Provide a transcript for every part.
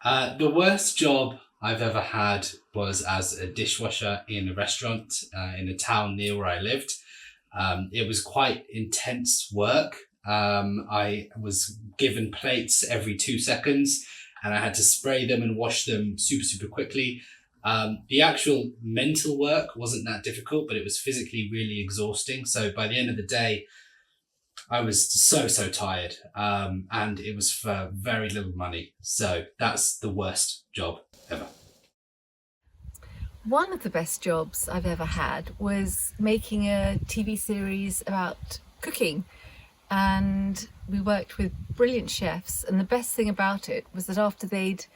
The worst job I've ever had was as a dishwasher in a restaurant in a town near where I lived. It was quite intense work. I was given plates every 2 seconds and I had to spray them and wash them super, super quickly. The actual mental work wasn't that difficult, but it was physically really exhausting. So by the end of the day, I was so, so tired. And it was for very little money. So that's the worst job ever. One of the best jobs I've ever had was making a TV series about cooking. And we worked with brilliant chefs. And the best thing about it was that after they'd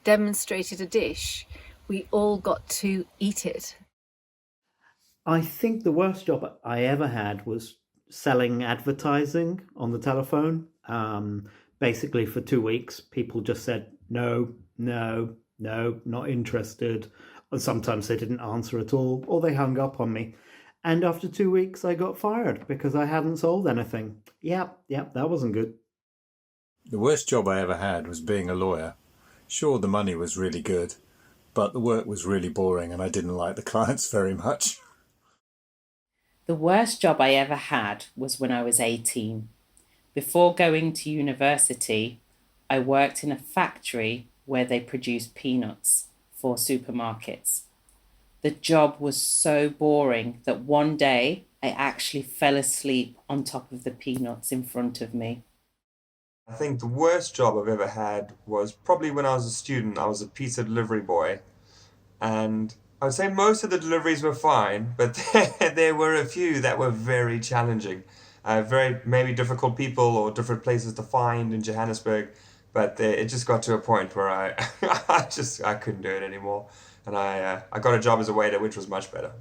demonstrated a dish, we all got to eat it. I think the worst job I ever had was selling advertising on the telephone. Basically, for 2 weeks, people just said, no, no, no, not interested. And sometimes they didn't answer at all, or they hung up on me. And after 2 weeks, I got fired because I hadn't sold anything. Yep, that wasn't good. The worst job I ever had was being a lawyer. Sure, the money was really good, but the work was really boring and I didn't like the clients very much. The worst job I ever had was when I was 18. Before going to university, I worked in a factory where they produced peanuts for supermarkets. The job was so boring that one day I actually fell asleep on top of the peanuts in front of me. I think the worst job I've ever had was probably when I was a student. I was a pizza delivery boy, and I would say most of the deliveries were fine, but there were a few that were very challenging. Very maybe difficult people or different places to find in Johannesburg, but it just got to a point where I I couldn't do it anymore, and I got a job as a waiter, which was much better.